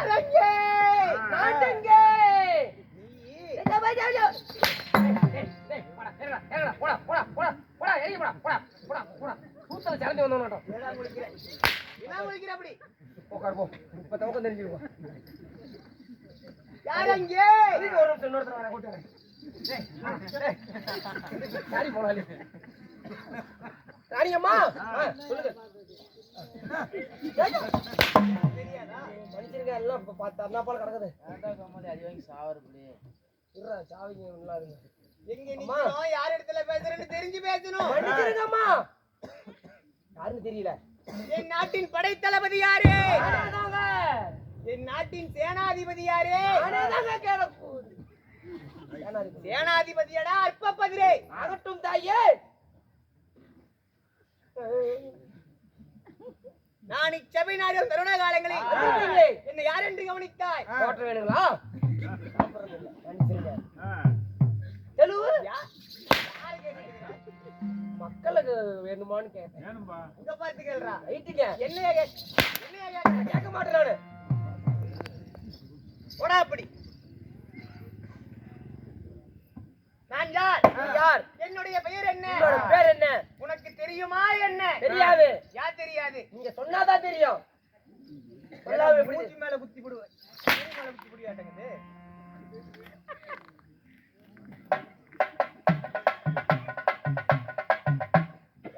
யாரங்கே நாட்டங்கே நீ என்ன பாஜாஜோ டேய் போடா ஏறடா போடா போடா போடா போடா ஏறி போடா போடா போடா போடா கூத்தல சரந்து வந்தோனடா ஏடா முழிக்கிற என்ன முழிக்கிற அப்படி உட்கார் போ இப்ப தவக்க தெரிஞ்சிருவா யாரங்கே இது ஒரு இன்னொருத்தர வர கூட்டறேன் டேய் யாரி போறாளே ராணியம்மா சொல்லுங்க தெரியாதா மனுஷங்க எல்லாம் பார்த்தா அண்ணா போல கிடக்குது ஆட்டா கம்மாடி அடி வாங்கி சாவறப்படி இருடா சாவிங்க இல்லாதீங்க எங்க நிக்கணும் யார் இடத்துல பேசுறேன்னு தெரிஞ்சு பேசணும் மன்னிச்சிருங்கம்மா யாருன்னு தெரியல என் நாட்டின் படை தளபதி யாரு நானேதாங்க என் நாட்டின் சேனாதிபதி யாரு நானேதாங்க கேளக்கூ சேனாதிபதியடா அற்பப்பதிரே ஆகட்டும் தாயே நான் இச்சபை நாடும் தருண காலங்களில் என்ன யார் என்று கவனித்தாய் போட்ட வேணுங்களா மக்களுக்கு வேணுமான்னு கேட்டேன் உங்க பார்த்து கேள்றா ஐட்டிங்க என்னைய கேட்க மாட்டேன் நானு போடா அப்படி நான் யார் யார் என்னுடைய பெயர் என்ன பேர் என்ன உனக்கு தெரியுமா என்ன தெரியாது யார் தெரியாது நீங்க சொன்னாதான் தெரியும் சொல்லாம மூஞ்சி மேல குத்தி போடுவேன் மேல குத்தி போடியாட்டங்குது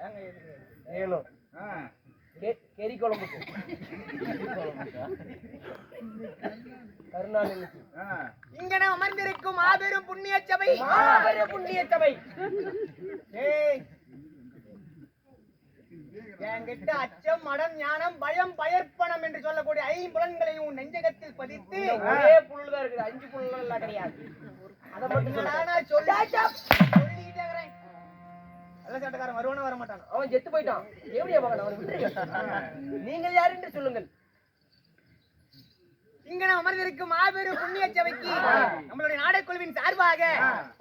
ஏங்க ஏலோ கேரி குழம்புக்கு கருணாநிதி இங்க நாம் அமர்ந்திருக்கும் மாபெரும் புண்ணிய சபை என்கிட்ட அச்சம் மடம் ஞானம் பயம் பயற்பனம் என்று சொல்லக்கூடிய 5 புலன்களையும் உன் நெஞ்சகத்தில் பதித்து ஒரே புல்லுதான் இருக்குது 5 புல்லுலாம் எல்லாம் கிடையாது அதை மட்டும் நான் சொல்லிட்டே இருக்கிறேன் நல்ல சட்டக்காரன் வருவானே வர மாட்டான் அவன் செத்து போயிட்டான் எப்படியா மகன் அவனை விட்டுருங்க நீங்கள் யார் என்று சொல்லுங்கள் இங்க நாம் அமர்ந்திருக்கும் மாபெரும் புண்ணிய சபைக்கு நம்மளுடைய நாடகக்குழுவின் சார்பாக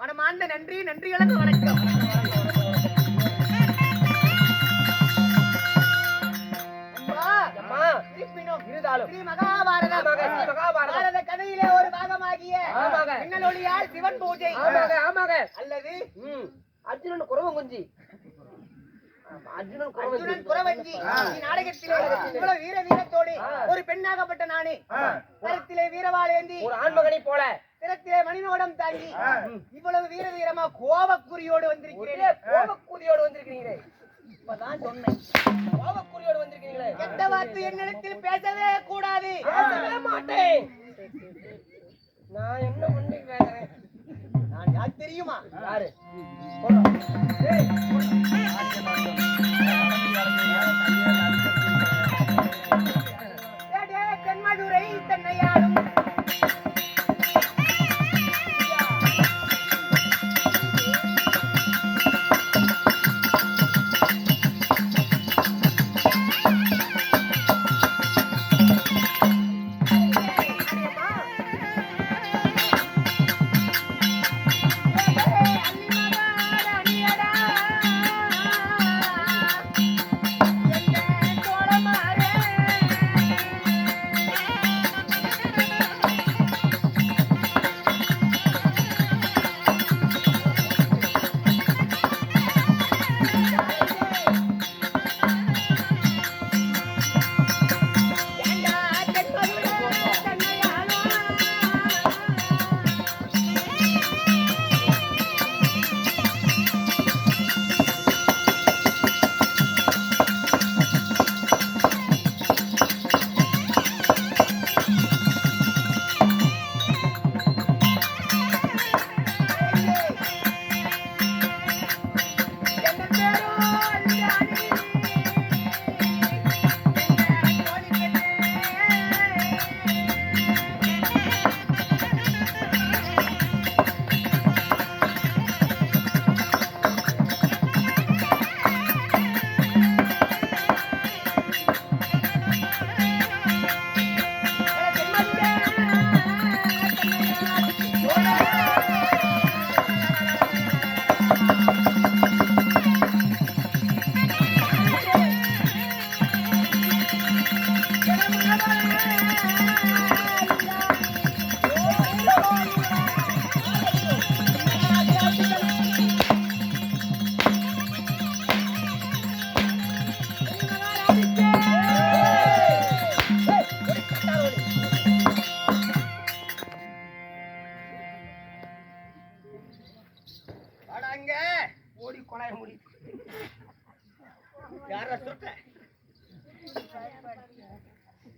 மனமார்ந்த நன்றி இழந்து வணக்கம் மகாபாரத கதையிலே ஒரு பாகமாகிய மின்னலொளியால் சிவன் பூஜை அல்லது அர்ஜுனன் குறவங்குஞ்சி அர்ஜுனன் குறவஞ்சி நாடகத்திலே இவ்வளவு வீர வீரத்தோடு ஒரு பெண்ணாகப்பட்ட நானே கரத்திலே வீரவாள் ஏந்தி ஒரு ஆண்மகனை போல திறத்திலே மணிமகுடம் தாங்கி இவ்வளவு வீர வீரமா கோபக்குறியோடு வந்திருக்கிறீங்களே இப்பதான் சொன்னேன் கோபக்குறியோடு வந்திருக்கிறீங்களே எந்த வார்த்தை என்னிடத்தில் பேசவே கூடாது பேசவே மாட்டேன் நான் என்ன பண்ணி பேசுறேன் நான் யார் தெரியுமா யாரு தென்மதுரை தென்னையாடும்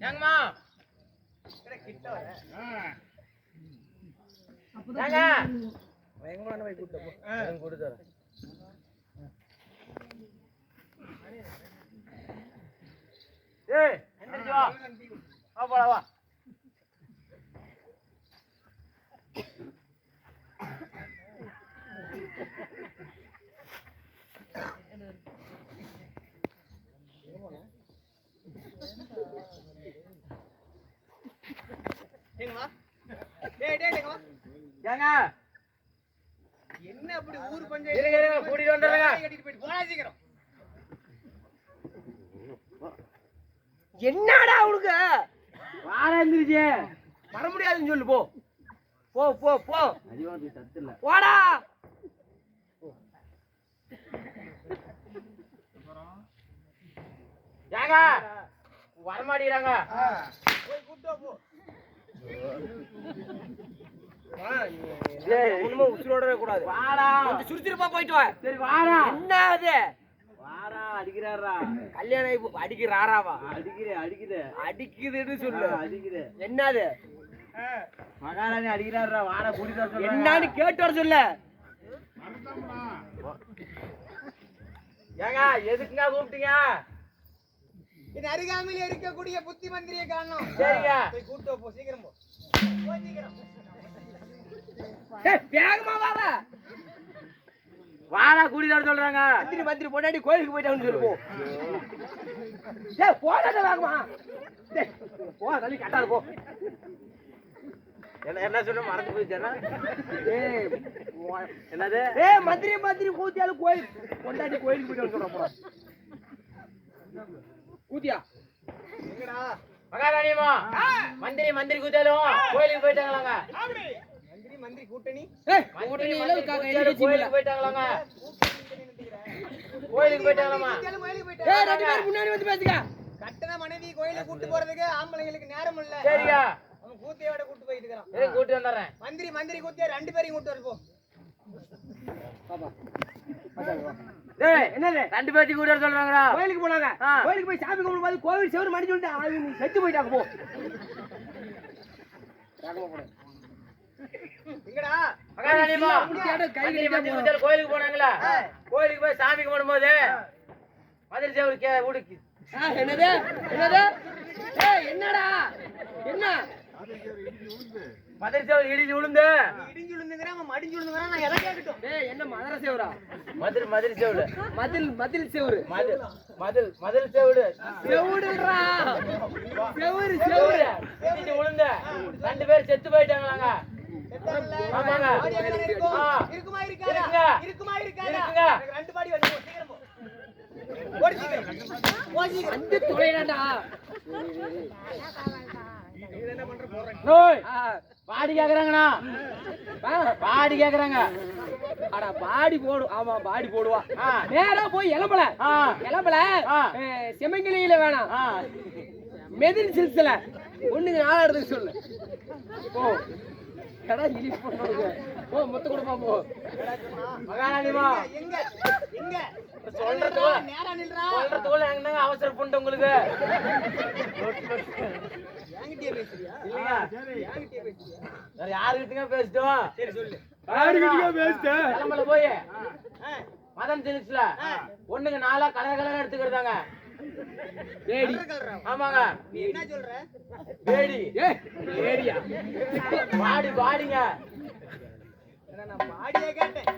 ஏங்கம்மா கிட்ட வர ஏங்க எங்கம்மா போய் கூட்டு போ கொடுத்துறேன் ஏய் எந்திரிச்சு வா வா போடா வா ஏங்கம்மா டேய் டேங்கம்மா ஏங்க என்ன அப்படி ஊர் இருங்க பஞ்சாயத்து இருங்க கூட்டிட்டு வந்துடுறேங்க கட்டிட்டு போயிட்டு போடா சீக்கிரம் என்னடா அவனுக்கு வாடா எந்திரிச்சு வர முடியாதுன்னு சொல்லு போ போ போ போ அதிகமாக சத்து இல்லை போடா ஏங்க வரமாட்டேங்கிறாங்க போய் கூட்டு போ ஒண்ணுமே உசுரோடவே கூடாது வாடா கொஞ்சம் சுறுசுறுப்பா போயிட்டு வா சரி வாடா என்ன அது வாடா அடிக்கிறாரா கல்யாணம் அடிக்கிறாராவா அடிக்குதுன்னு சொல்லு அடிக்குது என்னது மகாராணி அடிக்கிறாரா வாடா கூட்டிட்டு வர என்னன்னு கேட்டு வர சொல்லு ஏங்க எதுக்குங்க கூப்பிட்டீங்க இது அருகாமையில் இருக்கக்கூடிய புத்தி மந்திரியை காணோம் சரிங்க போய் கூட்டு போ சீக்கிரம் போ சீக்கிரம் வேகமா வாடா வாடா கூட்டிட்டு வர சொல்றாங்க மந்திரி மந்திரி பொண்டாடி கோயிலுக்கு போயிட்டான்னு சொல்லு போ டேய் போடா வேகமா டேய் போ தள்ளி கட்டாத போ என்ன சொன்ன மறந்து போயிச்சேனா ஏய் என்னது ஏய் மந்திரி மந்திரி கூத்தியால கோயில் பொண்டாடி கோயிலுக்கு போயிட்டான்னு சொல்றா போடா கூத்தியா எங்கடா மகாராணியம்மா மந்திரி மந்திரி கூத்தாலும் கோயிலுக்கு போயிட்டாங்களாங்க மந்திரி மந்திரி கூட்டணி கூட்டணி கோயிலுக்கு போயிட்டாங்களாங்க கோயிலுக்கு போயிட்டாங்களாமா ஏய் ரெண்டு பேர் முன்னாடி வந்து பேசுங்க கட்டண மனைவி கோயிலுக்கு கூட்டி போறதுக்கு ஆம்பளைங்களுக்கு நேரம் இல்ல சரியா அவன் கூத்தியோட கூட்டி போயிட்டு இருக்கான் ஏய் கூட்டி வந்தறேன் மந்திரி மந்திரி கூத்தியா ரெண்டு பேரையும் கூட்டி வர போ பாப்பா டேய் என்னது ரெண்டு பேத்தி கூட்டி வர சொல்றாங்கடா கோயிலுக்கு போனாங்க கோயிலுக்கு போய் சாமி கும்பிடும் போது கோவில் செவரு மடிச்சு விட்டு அவங்க செத்து போயிட்டாங்க போ ராகமா போடு எங்கடா மகாராணியம்மா கை கோயிலுக்கு போனாங்களா கோயிலுக்கு போய் சாமி கும்பிடும்போது மதுரை சேவல் உடுக்கி என்னது என்னது ஏய் என்னடா என்ன மதுரை சேவல் இடிஞ்சு விழுந்து இடிஞ்சு விழுந்துங்கறா அவன் மடிஞ்சு விழுந்துங்கறா நான் எதை கேக்கட்டும் டேய் என்ன மதுரை சேவரா மதுரை சேவல் மதில் சேவரு மதுரை சேவல் சேவடுறா சேவரு இடிஞ்சு விழுந்து ரெண்டு பேர் செத்து போயிட்டாங்களாங்க ஆமாங்க இருக்குமா இருக்காதா இருக்குமா இருக்காதா ரெண்டு பாடி வந்து சீக்கிரம் போ ஓடி சீக்கிரம் வந்து தொலைடா நீ என்ன பண்ற போறேன் ஓய் பாடி கேக்குறாங்கண்ணா பாடி கேக்குறாங்க அட பாடி போடு ஆமா பாடி போடுவா நேரா போய் எலம்பல செமங்கிலியில வேணாம் மெதின் சில்ஸ்ல ஒண்ணுங்க நாலா இடத்துக்கு சொல்லு போ கடா இலி போடுங்க போ மொத்த கொடுப்பா போ மகாராணிமா எங்க எங்க சொல்றதுல நேரா நில்றா சொல்றதுல என்னங்க அவசரம் புண்ட உங்களுக்கு யாங்கிட்டே பேசுறியா இல்லையா யாங்கிட்டே பேசுறியா வேற யார்கிட்டங்க பேசிட்டோம் சரி சொல்லு யார்கிட்டங்க பேசிட்டேன் கிளம்பல போய் மதன் சில்க்ஸ்ல ஒண்ணுங்க நாலா கலர் எடுத்துக்கிறதாங்க ஏடி ஆமாங்க நீ என்ன சொல்ற ஏடி ஏடியா பாடிங்க நான் பாடியா கேட்டேன்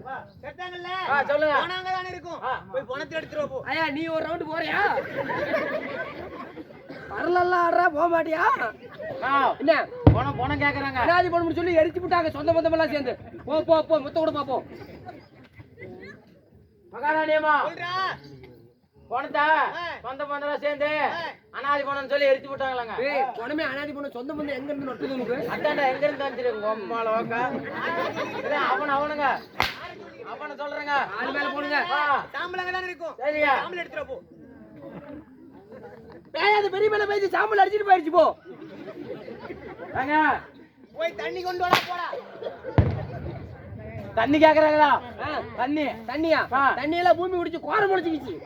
வா கேட்டாங்கல்ல சொல்லுங்க போனாங்க தான இருக்கும் போய் பணத்தை எடுத்துறோ போ ஐயா நீ ஒரு ரவுண்ட் போறியா வரலல்ல ஆடுறா போக மாட்டியா என்ன பணம் கேக்குறாங்க அனாதி பணம்னு சொல்லி எரிச்சு விட்டாங்க சொந்த பந்தம் எல்லாம் சேர்ந்து போ மொத்த கூட பாப்போ மகாராணியம்மா சொல்றா பணத்தை சொந்த பந்தம் சேர்ந்து அனாதி பணம் சொல்லி எரிச்சு விட்டாங்களாங்க ஏய் பணமே அனாதி பணம் சொந்த பந்தம் எங்க இருந்து நொட்டுது உனக்கு அதான்டா எங்க இருந்து வந்துருங்க அம்மால வாக்கா இல்ல அவனுங்க அவன சொல்றேங்க ஆளு மேல போடுங்க சாம்பல் அங்க தான இருக்கும் சரியா சாம்பல் எடுத்துற போ ஏய் அது பெரிய மேல பேசி சாம்பல் அடிச்சிட்டு போயிடுச்சு போ வாங்க போய் தண்ணி கொண்டு வாடா போடா தண்ணி கேக்குறாங்களா தண்ணியா தண்ணி எல்லாம் பூமி குடிச்சு கோரம் முடிச்சுக்கிச்சு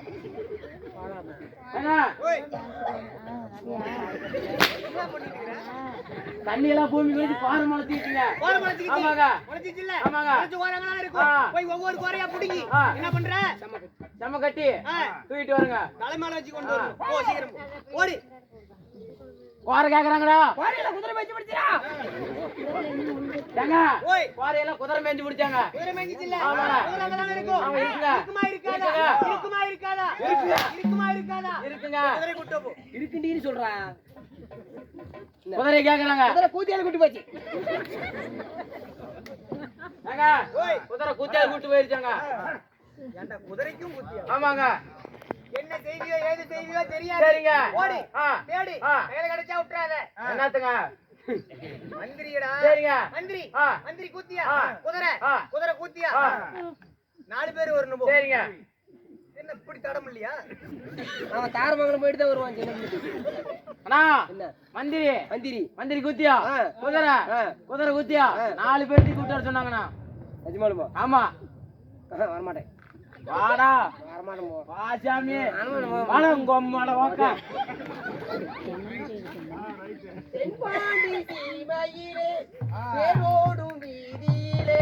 ஏங்க ஓய் என்ன பண்ணிட்டு இருக்கற தண்ணி எல்லாம் பூமி குளிச்சு பாறை மலைச்சிட்டீங்க கோர மலைச்சிட்டு ஆமாங்க மலைச்சிட்டு இல்ல ஆமாங்க மலைச்சு கோரங்களா இருக்கும் போய் ஒவ்வொரு கோரையா புடிங்கி என்ன பண்ற செம்ம கட்டி தூக்கிட்டு வருங்க தலைமையில வச்சு கொண்டு வரணும் போ சீக்கிரம் ஓடி கோர கேக்குறாங்கடா கோரையில குதிரை மேய்ச்சி பிடிச்சா ஏங்க ஓய் கோரையெல்லாம் குதிரை மேய்ச்சி பிடிச்சாங்க குதிரை மேய்ச்சி இல்ல ஆமாங்க. குதிரை அங்கதான் இருக்கும் ஆமா, இருக்குங்க. இருக்குமா இருக்காதா இருக்குமா இருக்காதா இருக்குமா இருக்காதா இருக்குங்க குதிரை கூட்டி போ இருக்குன்னு சொல்றா. குதிரை கேக்குறாங்க அதுல கூத்தியால கூட்டி போச்சு. ஏங்க ஓய் குதிரை கூத்தியால கூட்டு போயிருச்சாங்க ஏண்டா குதிரைக்கும் குத்தியா ஆமாங்க என்ன செய்தியோ ஏது செய்தியோ தெரியாது சரிங்க ஓடி ஆ தேடி ஆ. கையில கிடைச்சா விட்டுறாத என்னத்துங்க மந்திரிடா சரிங்க மந்திரி ஆ. மந்திரி கூத்தியா ஆ. குதிரை ஆ. குதிரை கூத்தியா ஆ. 4 பேர் வரணும் போ சரிங்க என்ன இப்படி தடம் இல்லையா அவன் தாரமங்கலம் போயிட்டு தான் வருவான் சின்ன பிள்ளைக்கு. அண்ணா என்ன மந்திரி மந்திரி மந்திரி குத்தியா ஆ. குதிரை ஆ. குதிரை குத்தியா 4 பேர் கூட்டு வர சொன்னாங்கண்ணா நிஜமாலுமா ஆமா வரமாட்டேன் வாடா வரமாட்டேன் போ. வா சாமி வாடா உங்க அம்மாட வாக்கா தென்பாண்டி சீமையிலே தேரோடும் வீதியிலே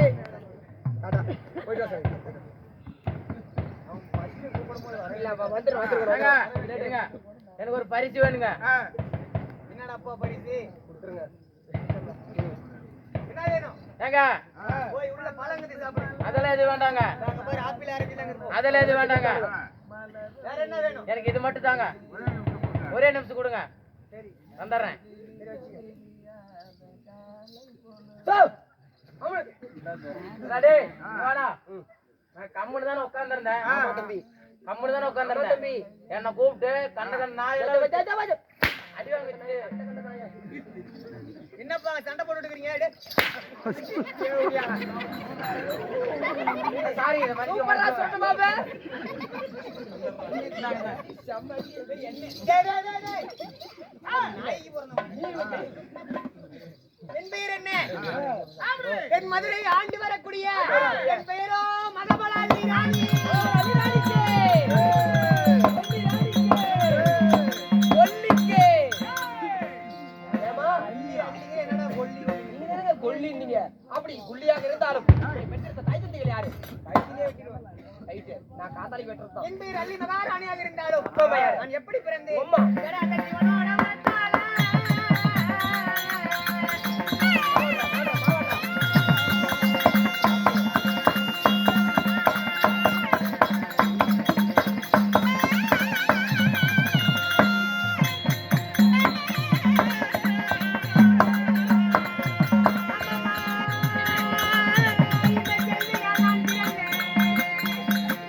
டாடா போயிட்டு வா சாமி இல்ல வந்துரும் ஏங்க, இருங்க. எனக்கு ஒரு பரிசு வேணுங்க என்னடா அப்பா பரிசு கொடுத்துருங்க என்ன வேணும் ஏங்க போய் உள்ள பழங்கத்தி சாப்பிடு அதெல்லாம் எது வேண்டாங்க நாங்க போய் ஆப்பிள் ஆரஞ்சு தாங்க இருப்போம் அதெல்லாம் எது வேண்டாங்க வேற என்ன வேணும் எனக்கு இது மட்டும் தாங்க ஒரே நிமிஷம் கொடுங்க சரி வந்துடுறேன் சரி வச்சுக்க டேய், வாடா. நான் கம்முனு தானே உட்கார்ந்திருந்தேன். கம்முனு தானே உட்கார்ந்திருந்தேன். என்னை கூப்பிட்டு கண்ட கண்ட நாய் எல்லாம் வச்சு அடி வாங்கிட்டு. என்னப்பா சண்டை போட்டுட்டு இருக்கீங்க சாரி, இதை மன்னிக்க என் பெயர் என்ன என் மதுரை ஆண்டு வரக்கூடிய என் பெயரோ மகபலாதி ராணி கொல்லி நீங்க அப்படி குள்ளியாக இருந்தாலும் பெற்றெடுத்த தாய் தந்தைகள் யாரு நான் காத்தாடி பெற்றதான் என் பெயர் அள்ளி மகாராணியாக இருந்தாலும் நான் எப்படி பிறந்தேன் அம்மா. எடா, அந்த சிவனோட வந்தாளா?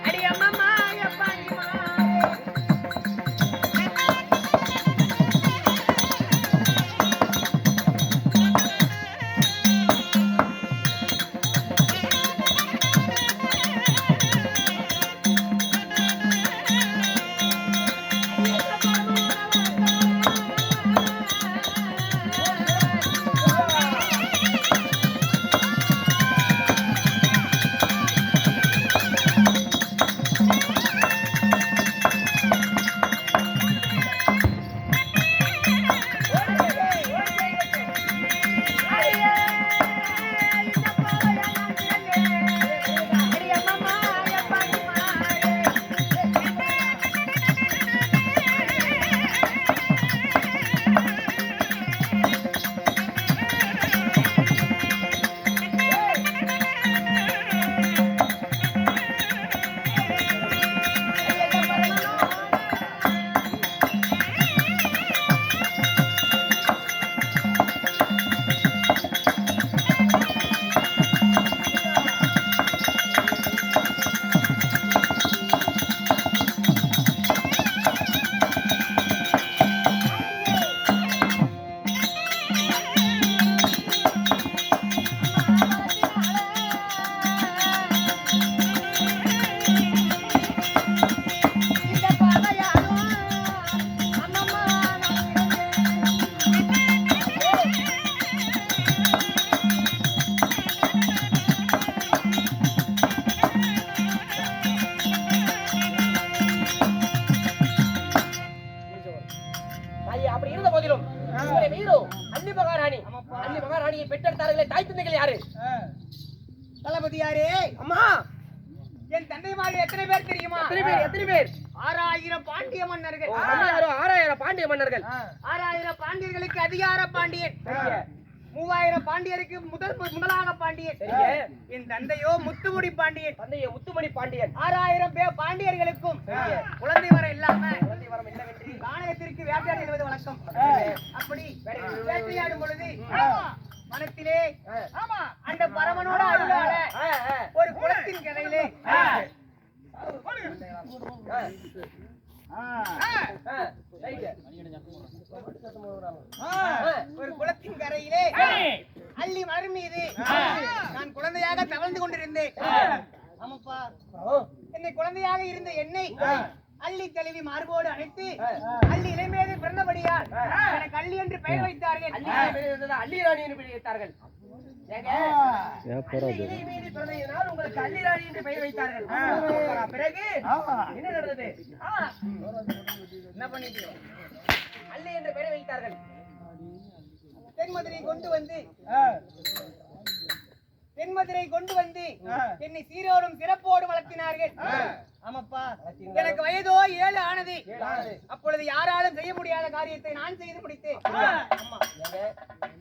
அடி அம்மம்மா, எப்பா நீ மாறே. அள்ளி மகாராணி. அள்ளி மகாராணியை பெற்றெடுத்தார்களே தாய் தந்தைகள் யாரு? தளபதி யாரு? அம்மா என் தந்தைமார்கள் எத்தனை பேர் தெரியுமா? எத்தனை பேர்? 6000 பாண்டிய மன்னர்கள். 6000 பாண்டிய மன்னர்கள். 6000 பாண்டியர்களுக்கு அதிகார பாண்டியன். 3000 பாண்டியருக்கு முதலாக பாண்டியன். என் தந்தையோ முத்துமுடி பாண்டியன். தந்தைய முத்துமணி பாண்டியன். 6000 பேர் பாண்டியர்களுக்கும் குழந்தை வரம் இல்லாம கானகத்திற்கு வேட்டையாடி செல்வது வழக்கம். அப்படி வேட்டையாடும் பொழுது மனத்திலே அந்த பரமனோட அருளால ஒரு குளத்தின் கரையிலே ஒரு குளத்தின் கரையிலே அள்ளி மலர் மீது நான் குழந்தையாக தவழ்ந்து கொண்டிருந்தேன். ஆமாப்பா, என்னை குழந்தையாக இருந்த என்னை அள்ளி தழுவி மார்போடு அணைத்து அள்ளி இளைமேது பிறந்தபடியால் எனக்கு அள்ளி என்று பெயர் வைத்தார்கள். அள்ளி ராணி என்று பெயர் வைத்தார்கள். உங்களுக்கு அள்ளி ராணி என்று பெயர் வைத்தார்கள். பிறகு என்ன நடந்தது? என்ன பண்ணிட்டு அள்ளி என்று பெயர் வைத்தார்கள். தென்மதுரை கொண்டு வந்து என்னை சீரோடும் சிறப்போடும் வளர்த்தினார்கள். ஆமாப்பா, எனக்கு வயதோ 7 ஆனது. அப்பொழுது யாராலும் செய்ய முடியாத காரியத்தை நான் செய்து முடித்தேன்.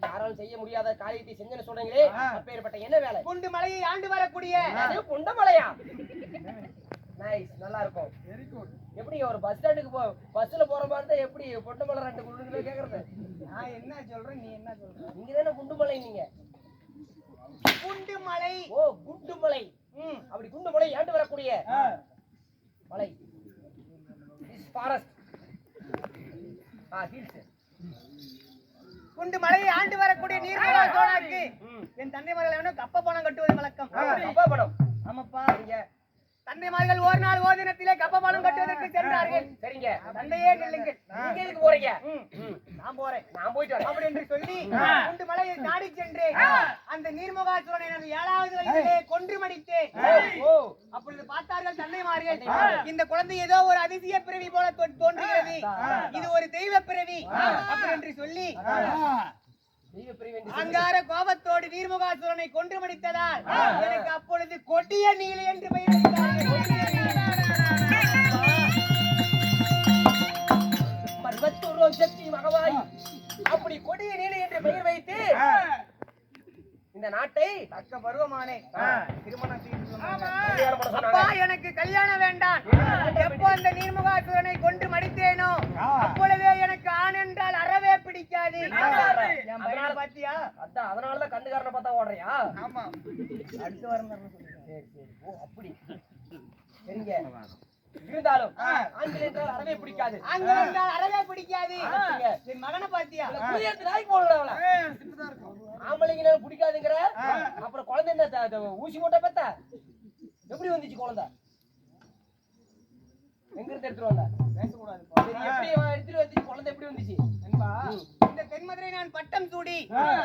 யாராலும் செய்ய முடியாத காரியத்தை செஞ்சேன்னு சொல்றீங்களே, அப்பேற்பட்ட என்ன வேலை? குண்டு மலையை ஆண்டு வரக்கூடிய குண்ட மலையா? நைஸ், நல்லா இருக்கும். எப்படி ஒரு பஸ் ஸ்டாண்டுக்கு பஸ்ல போற மாதிரி தான் எப்படி பொண்டமலை 2 குண்டு கேக்குறது? நான் என்ன சொல்றேன், நீ என்ன சொல்ற? நீங்க தானே குண்டுமலை. நீங்க குண்டுமலை. ஓ, குண்டுமலை. அப்படி குண்டுமலை ஆண்டு வரக்கூடிய மலை. ஃபாரஸ்ட். ஹில்ஸ். குண்டு மலையை ஆண்டு வரக்கூடிய நீர்மலா சோழனுக்கு என் தந்தைமார்கள் என்ன கப்ப பணம் கட்டுவது வழக்கம். கப்ப பணம். ஆமாப்பா, தந்தைமார்கள் ஒரு நாள் ஓர் தினத்திலே கப்ப பணம் கட்டுவதற்கு சென்றார்கள். சரிங்க. தந்தையே நில்லுங்கள். நீங்க எதுக்கு போறீங்க? நான் போறேன். நான் போயிட்டு வரேன் அப்படி என்று சொல்லி குண்டு மலையை நாடி சென்று அந்த நீர்முகாசுரனை நான் 7வது வயதிலே கொன்று மடித்தேன். அப்பொழுது பார்த்தார்கள் தந்தைமார்கள், இந்த குழந்தை ஏதோ ஒரு அதிசய பிறவி போல தோன்றுகிறது, இது ஒரு தெய்வ பிறவி அப்படி என்று சொல்லி அங்கார கோபத்தோடு நீர்முகாசுரனை கொன்று மடித்ததால் எனக்கு அப்பொழுது கொடிய நீலி என்று பெயர் வைத்தார்கள். அப்படி கொடிய நீலி என்று பெயர் வைத்து இந்த நாட்டை தக்க பருவமானே திருமணம் அப்பா எனக்கு கல்யாணம் வேண்டாம். எப்போ அந்த நீர்முகாசுரனை கொன்று மடித்தேனோ அப்பொழுதே எனக்கு ஆண் என்றால் அறவே பிடிக்காது. பாத்தியா? அதான் அதனாலதான் கண்டுகாரனை பார்த்தா ஓடுறியா? ஆமா, அடுத்து வரணும். சரி சரி. ஓ, அப்படி. சரிங்க. இருந்தாலும் ஆண்கள் என்றால் அறவே பிடிக்காது. ஆண்கள் என்றால் அறவே பிடிக்காது. என் மகனை பாத்தியா? நாய்க்கு போடல. ஆம்பளைங்க பிடிக்காதுங்கிற அப்புறம் குழந்தை என்ன ஊசி மூட்டை பெத்த எப்படி வந்துச்சு? குழந்தை எங்க இருந்து எடுத்துட்டு வந்த? பேசக்கூடாது. எப்படி எடுத்துட்டு வந்துச்சு? குழந்தை எப்படி வந்துச்சு? இந்த தென்மதுரை நான் பட்டம் சூடி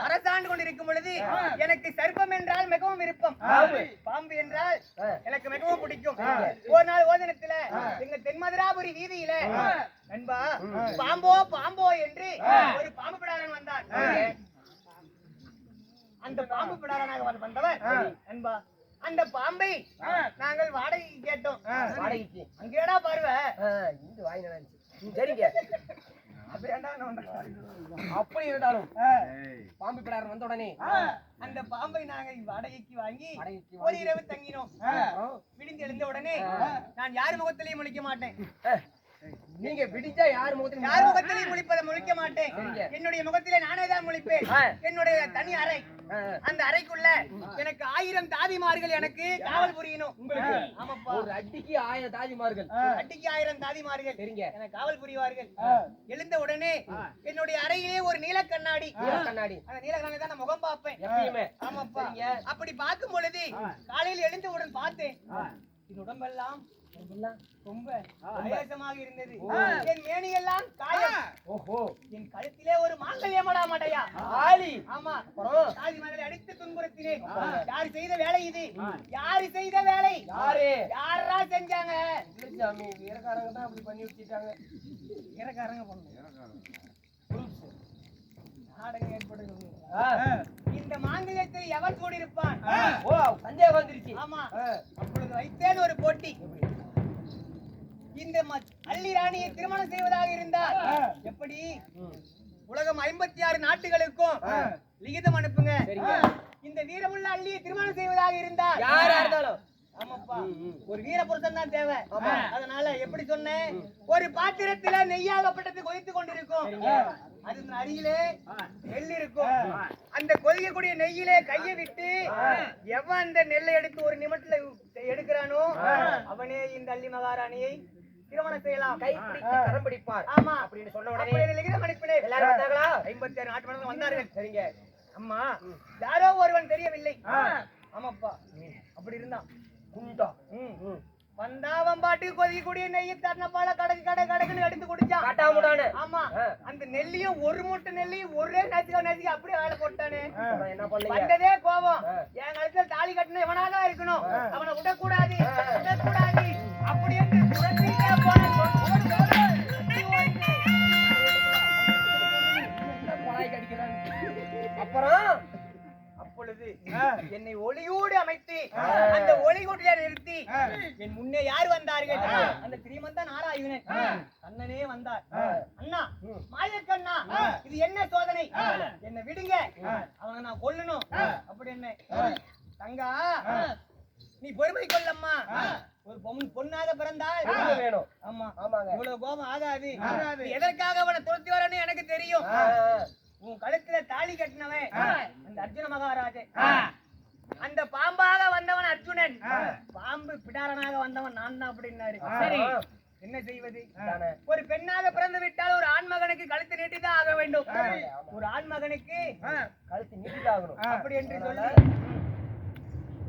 அரசாண்டு கொண்டிருக்கும் பொழுது எனக்கு சர்ப்பம் என்றால் மிகவும் விருப்பம், பாம்பு என்றால் எனக்கு மிகவும் பிடிக்கும். ஒரு நாள் ஓதனத்துல எங்க தென்மதுராபுரி வீதியில நண்பா பாம்போ பாம்போ என்று ஒரு பாம்பு பிடாரன் வந்தார். அந்த பாம்பு பிடாரனாக வந்தவர் நண்பா, அந்த பாம்பை நாங்கள் வாடகைக்கு கேட்டோம். வாடகைக்கு அங்கேடா பாருவ இந்த வாய் நினைச்சு. சரிங்க. அப்படி இருந்தாலும் பாம்பு பிடாரன் வந்த உடனே அந்த பாம்பை நாங்கள் வாடகைக்கு வாங்கி ஒரு இரவு தங்கினோம். விடிந்து எழுந்த உடனே நான் யார் முகத்திலையும் முழிக்க மாட்டேன். நீங்க பிடிச்சா யார் முகத்திலையும் முழிப்பதை முழிக்க மாட்டேன். என்னுடைய முகத்திலே நானே தான் முழிப்பேன். என்னுடைய தனி அறை, அந்த அறைக்குள்ள எனக்கு 1000 தாதிமார்கள் எனக்கு காவல் புரியணும். ஆமாப்பா, ஒரு அடிக்கு 1000 தாதிமார்கள். அடிக்கு 1000 தாதிமார்கள் சரிங்க எனக்கு காவல் புரிவார்கள். எழுந்த உடனே என்னுடைய அறையிலே ஒரு நீல கண்ணாடி. அந்த நீல கண்ணாடி தான் நான் முகம் பார்ப்பேன் எப்பயுமே. ஆமாப்பா, அப்படி பார்க்கும் பொழுது காலையில் எழுந்தவுடன் பார்த்தேன் என் உடம்பெல்லாம் ரொம்ப ஆயாசமாக இருந்தது. என் மேனியெல்லாம் காயம். ஓஹோ, என் கழுத்திலே ஒரு மாங்கல்யமடா மடையா ஆளி. ஆமா, தாதிமார்களை அடித்து துன்புறுத்தினேன். யார் செய்த வேலை இது? யாரு செய்த வேலை? யாரா செஞ்சாங்க? சாமி, வீரக்காரங்க தான் அப்படி பண்ணி வச்சிட்டாங்க. வீரக்காரங்க பண்ணு. நாடகம் ஏற்படுகிறது. இந்த மாங்கல்யத்தை எவர் சூடியிருப்பான்? ஓ சந்தேகம் வந்துருச்சு. ஆமா. அப்பொழுது வைத்தேன் ஒரு போட்டி. இந்த அள்ளி ராணியை திருமணம் செய்வதாக இருந்தால் எப்படி? உலகம் 56 நாட்டுகளுக்கும் லிகிதம் அனுப்புங்க. இந்த வீரமுள்ள அள்ளியை திருமணம் செய்வதாக இருந்தால் யாரா இருந்தாலும் ஆமாப்பா, ஒரு வீர புருஷன் தான் தேவை. அதனால எப்படி சொன்னேன்? ஒரு பாத்திரத்துல நெய்யாகப்பட்டது கொதித்துக் கொண்டிருக்கும். அது அருகிலே நெல் இருக்கும். அந்த கொதிக்கக்கூடிய நெய்யிலே கையை விட்டு எவன் அந்த நெல்லை எடுத்து ஒரு நிமிடத்துல எடுக்கிறானோ அவனே இந்த அள்ளி மகாராணியை திருமணம் செய்யலாம். கை பிடித்து கரம் பிடிப்பார். ஆமா அப்படின்னு சொன்ன உடனே லிகிதம் அனுப்பினேன். எல்லாரும் வந்தாங்களா? 56 நாட்டு மன்னர்கள் வந்தார்கள். சரிங்க. அம்மா யாரோ ஒருவன் தெரியவில்லை. ஆமாப்பா, அப்படி இருந்தான் குண்டா. வந்தாவன் பாட்டுக்கு கொதிக்கக்கூடிய நெய்யை தன்னப்பால கடக்குன்னு எடுத்து குடிச்சான். காட்டாமுடானே. ஆமா, அந்த நெல்லியும் ஒரு மூட்டை நெல்லியும் ஒரே நசுக்க அப்படியே வேலை போட்டானே. என்ன பண்ணீங்க? வந்ததே கோபம். என் கழுத்துல தாலி கட்டின இவனாதான் இருக்கணும், அவனை விடக்கூடாது விடக்கூடாது அப்படி என்று துரத்திட்டே போனேன். அப்புறம் அப்பொழுது என்னை ஒளியோடு அமைத்து அந்த ஒளிகூட்டில நிறுத்தி என் முன்னே யார் வந்தார்கள்? அந்த திரிமந்த நாராயணன் அண்ணனே வந்தார். அண்ணா, மாயக்கண்ணா, இது என்ன சோதனை? என்னை விடுங்க, அவனை நான் கொல்லணும். அப்படி என்ன தங்கா, நீ பொறுமை கொள்ளம்மா. ஒரு பொண்ணாக பிறந்தால் வேணும். ஆமா ஆமாங்க. இவ்வளவு கோபம் ஆகாது. எதற்காக அவனை துரத்தி வரன்னு எனக்கு தெரியும். உன் கழுத்துல தாலி கட்டினவன் அந்த அர்ஜுன மகாராஜன். அந்த பாம்பாக வந்தவன் அர்ஜுனன், பாம்பு பிடாரனாக வந்தவன் நான் தான் அப்படின்னாரு. சரி, என்ன செய்வது? ஒரு பெண்ணாக பிறந்து விட்டால் ஒரு ஆண்மகனுக்கு கழுத்து நீட்டிதான் ஆக வேண்டும். ஒரு ஆண்மகனுக்கு கழுத்து நீட்டிதான் ஆகணும். அப்படி என்று சொல்லி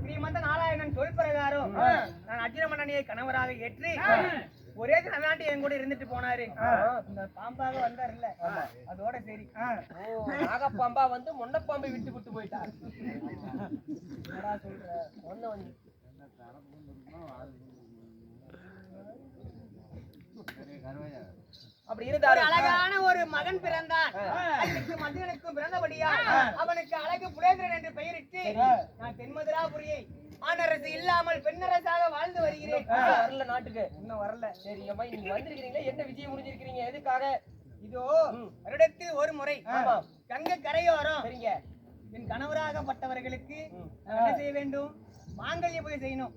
ஸ்ரீமந்த நாராயணன் சொல் பிரகாரம் நான் அர்ஜுன மன்னனையை கணவராக ஏற்று ஒரே நாட்டி என் கூட இருந்துட்டு போனாரு. இந்த பாம்பாக வந்தாருல்ல, அதோட சரி. நாகப்பாம்பா வந்து முன்னப்பாம்பை விட்டு விட்டு போயிட்டார். அப்படி இருந்தாரு. அழகான ஒரு மகன் பிறந்தான். மனிதனுக்கும் பிறந்தபடியா அவனுக்கு அழகு புலேந்திரன் என்று பெயரிட்டு நான் தென்மதுராபுரியை ஆணரசு இல்லாமல் பெண்ணரசாக வாழ்ந்து வருகிறேன். வரல நாட்டுக்கு இன்னும் வரல. சரிங்கம்மா, நீங்க வந்திருக்கிறீங்களா? என்ன விஜயம் முடிஞ்சிருக்கிறீங்க? எதுக்காக? இதோ வருடத்தில் ஒரு முறை கங்கை கரையோரம் சரிங்க என் கணவராகப்பட்டவர்களுக்கு என்ன செய்ய வேண்டும்? மாங்கல்ய பூஜை செய்யணும்.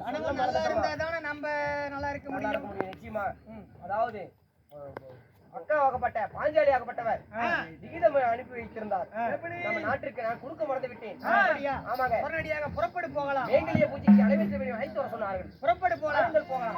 கணவன் நல்லா இருந்தாதானே நம்ம நல்லா இருக்க முடியும். நிச்சயமா. அதாவது அக்காவாகப்பட்ட பாஞ்சாலி ஆகப்பட்டவர் விகிதம் அனுப்பி வைத்திருந்தார் நம்ம நாட்டிற்கு. நான் கொடுக்க மறந்து விட்டேன். ஆமாங்க, உடனடியாக புறப்படு போகலாம். வேங்கலிய பூஜைக்கு அனைவரும் அழைத்து வர சொன்னார்கள். புறப்படு போகலாம். போகலாம்.